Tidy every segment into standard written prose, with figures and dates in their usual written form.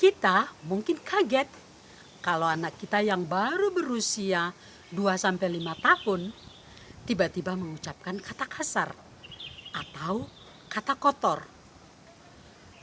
Kita mungkin kaget kalau anak kita yang baru berusia 2-5 tahun tiba-tiba mengucapkan kata kasar atau kata kotor.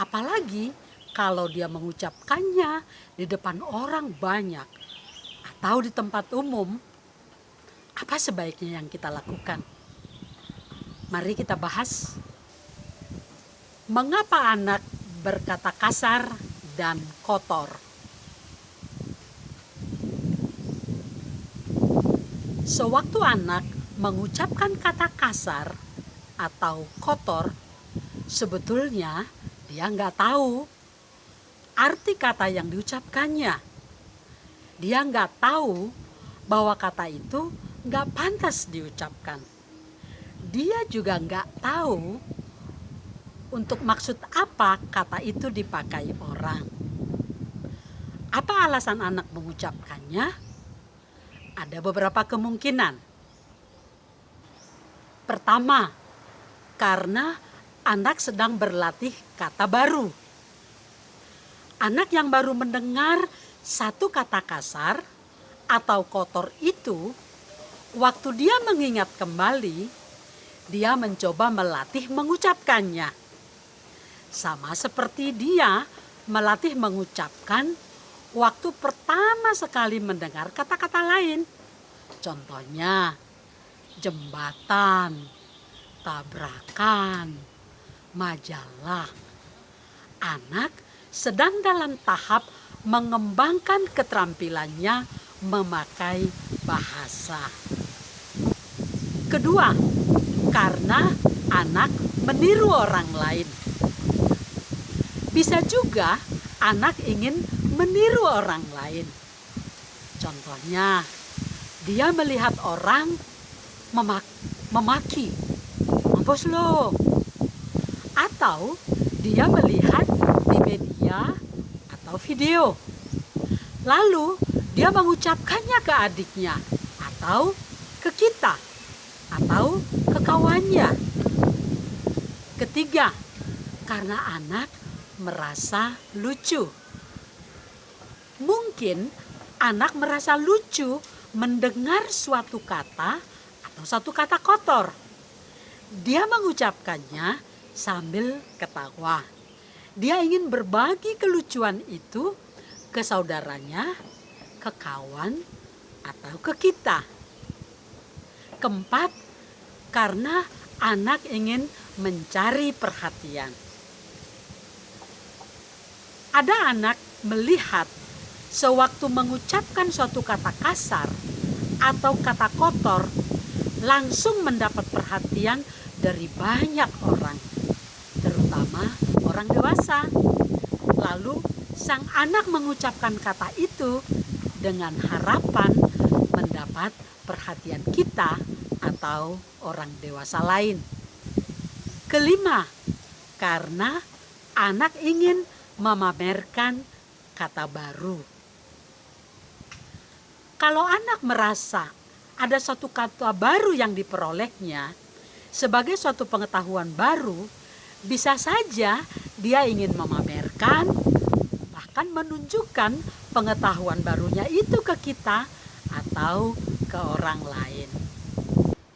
Apalagi kalau dia mengucapkannya di depan orang banyak atau di tempat umum. Apa sebaiknya yang kita lakukan? Mari kita bahas. Mengapa anak berkata kasar dan kotor? Sewaktu anak mengucapkan kata kasar atau kotor, sebetulnya dia nggak tahu arti kata yang diucapkannya. Dia nggak tahu bahwa kata itu nggak pantas diucapkan. Dia juga nggak tahu untuk maksud apa kata itu dipakai orang. Apa alasan anak mengucapkannya? Ada beberapa kemungkinan. Pertama, karena anak sedang berlatih kata baru. Anak yang baru mendengar satu kata kasar atau kotor itu, waktu dia mengingat kembali, dia mencoba melatih mengucapkannya. Sama seperti dia melatih mengucapkan waktu pertama sekali mendengar kata-kata lain. Contohnya, jembatan, tabrakan, majalah. Anak sedang dalam tahap mengembangkan keterampilannya memakai bahasa. Kedua, karena anak meniru orang lain. Bisa juga anak ingin meniru orang lain. Contohnya, dia melihat orang memaki, mampus lo. Atau dia melihat di media atau video. Lalu dia mengucapkannya ke adiknya atau ke kita atau ke kawannya. Ketiga, karena anak merasa lucu. Mungkin anak merasa lucu mendengar suatu kata atau satu kata kotor. Dia mengucapkannya sambil ketawa. Dia ingin berbagi kelucuan itu ke saudaranya, ke kawan, atau ke kita. Keempat, karena anak ingin mencari perhatian. Ada anak melihat sewaktu mengucapkan suatu kata kasar atau kata kotor, langsung mendapat perhatian dari banyak orang, terutama orang dewasa. Lalu sang anak mengucapkan kata itu dengan harapan mendapat perhatian kita atau orang dewasa lain. Kelima, karena anak ingin memamerkan kata baru. Kalau anak merasa ada satu kata baru yang diperolehnya sebagai suatu pengetahuan baru, bisa saja dia ingin memamerkan, bahkan menunjukkan pengetahuan barunya itu ke kita atau ke orang lain.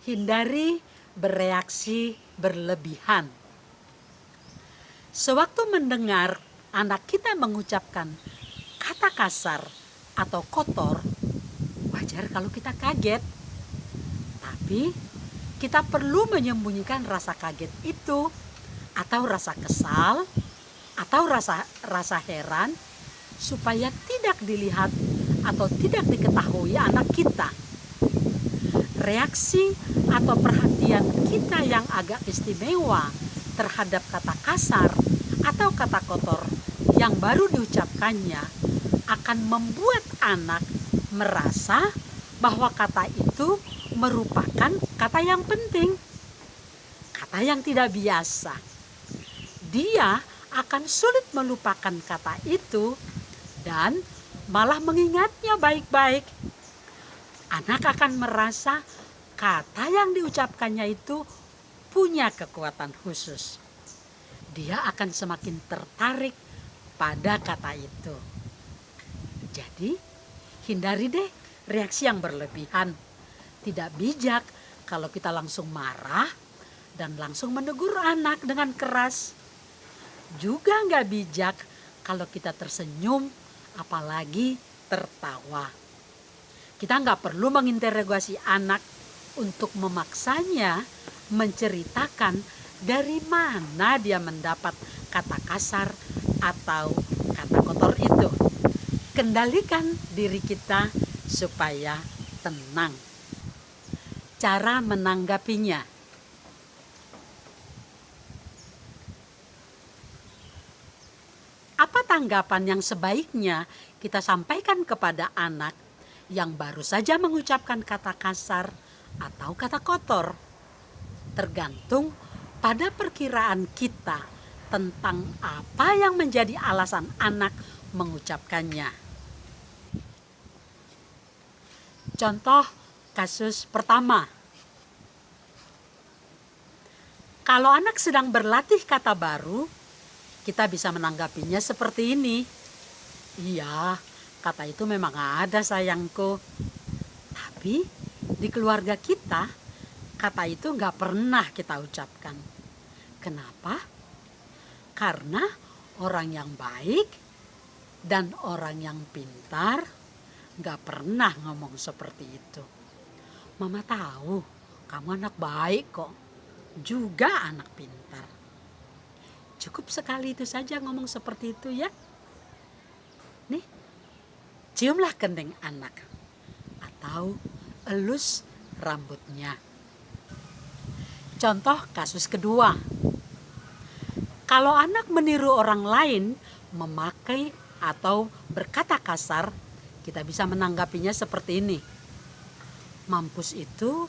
Hindari bereaksi berlebihan. Sewaktu mendengar anak kita mengucapkan kata kasar atau kotor, wajar kalau kita kaget. Tapi kita perlu menyembunyikan rasa kaget itu atau rasa kesal atau rasa heran supaya tidak dilihat atau tidak diketahui anak kita. Reaksi atau perhatian kita yang agak istimewa terhadap kata kasar atau kata kotor yang baru diucapkannya akan membuat anak merasa bahwa kata itu merupakan kata yang penting, kata yang tidak biasa. Dia akan sulit melupakan kata itu dan malah mengingatnya baik-baik. Anak akan merasa kata yang diucapkannya itu punya kekuatan khusus. Dia akan semakin tertarik pada kata itu. Jadi, hindari deh reaksi yang berlebihan. Tidak bijak kalau kita langsung marah dan langsung menegur anak dengan keras. Juga nggak bijak kalau kita tersenyum, apalagi tertawa. Kita nggak perlu menginterogasi anak untuk memaksanya menceritakan dari mana dia mendapat kata kasar atau kata kotor itu. Kendalikan diri kita supaya tenang. Cara menanggapinya. Apa tanggapan yang sebaiknya kita sampaikan kepada anak yang baru saja mengucapkan kata kasar atau kata kotor? Tergantung pada perkiraan kita tentang apa yang menjadi alasan anak mengucapkannya. Contoh kasus pertama. Kalau anak sedang berlatih kata baru, kita bisa menanggapinya seperti ini. Iya, kata itu memang ada sayangku. Tapi di keluarga kita, kata itu nggak pernah kita ucapkan. Kenapa? Karena orang yang baik dan orang yang pintar nggak pernah ngomong seperti itu. Mama tahu kamu anak baik kok, juga anak pintar. Cukup sekali itu saja ngomong seperti itu ya. Nih, ciumlah kening anak atau elus rambutnya. Contoh kasus kedua. Kalau anak meniru orang lain memakai atau berkata kasar, kita bisa menanggapinya seperti ini. Mampus itu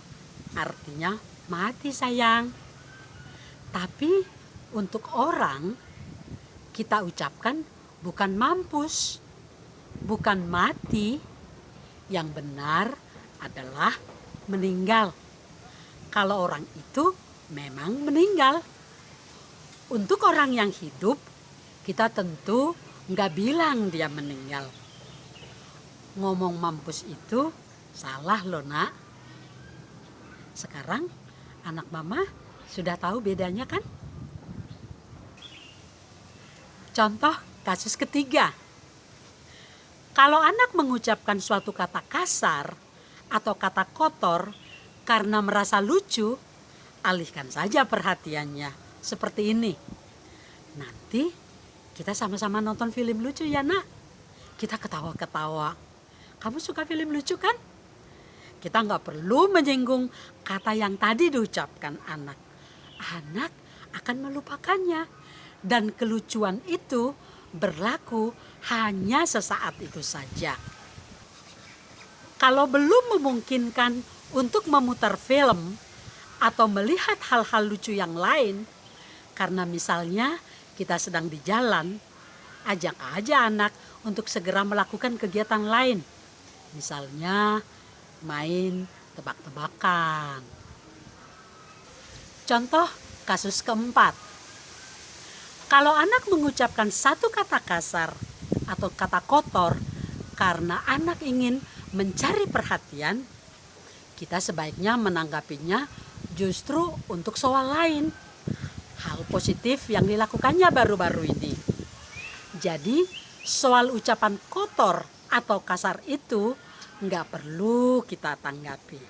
artinya mati sayang. Tapi untuk orang kita ucapkan bukan mampus, bukan mati. Yang benar adalah meninggal. Kalau orang itu memang meninggal. Untuk orang yang hidup, kita tentu nggak bilang dia meninggal. Ngomong mampus itu salah loh nak. Sekarang anak mama sudah tahu bedanya kan? Contoh kasus ketiga. Kalau anak mengucapkan suatu kata kasar atau kata kotor karena merasa lucu, alihkan saja perhatiannya seperti ini. Nanti kita sama-sama nonton film lucu ya nak. Kita ketawa-ketawa. Kamu suka film lucu kan? Kita nggak perlu menyinggung kata yang tadi diucapkan anak. Anak akan melupakannya. Dan kelucuan itu berlaku hanya sesaat itu saja. Kalau belum memungkinkan untuk memutar film atau melihat hal-hal lucu yang lain, karena misalnya kita sedang di jalan, ajak aja anak untuk segera melakukan kegiatan lain. Misalnya main tebak-tebakan. Contoh kasus keempat. Kalau anak mengucapkan satu kata kasar atau kata kotor karena anak ingin mencari perhatian, kita sebaiknya menanggapinya justru untuk soal lain. Hal positif yang dilakukannya baru-baru ini. Jadi soal ucapan kotor atau kasar itu nggak perlu kita tanggapi.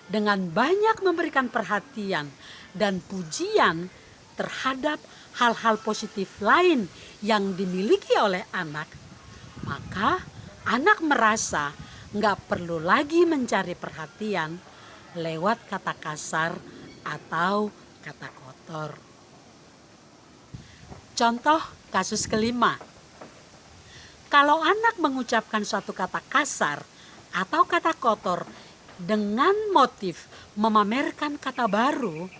Dengan banyak memberikan perhatian dan pujian terhadap hal-hal positif lain yang dimiliki oleh anak, maka anak merasa nggak perlu lagi mencari perhatian lewat kata kasar atau kata kotor. Contoh kasus kelima. Kalau anak mengucapkan suatu kata kasar atau kata kotor dengan motif memamerkan kata baru,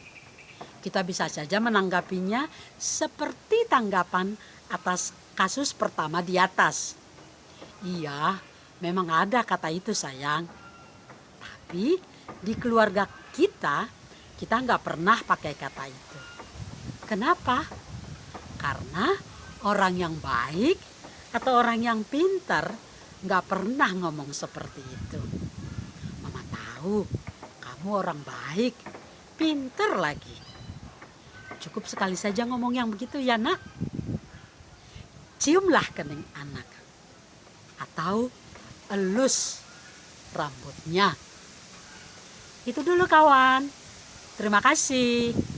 kita bisa saja menanggapinya seperti tanggapan atas kasus pertama di atas. Iya, memang ada kata itu sayang. Tapi di keluarga kita nggak pernah pakai kata itu. Kenapa? Karena Orang yang baik atau orang yang pintar nggak pernah ngomong seperti itu. Mama tahu kamu orang baik, pintar lagi. Cukup sekali saja ngomong yang begitu ya nak. Ciumlah kening anak atau elus rambutnya. Itu dulu kawan. Terima kasih.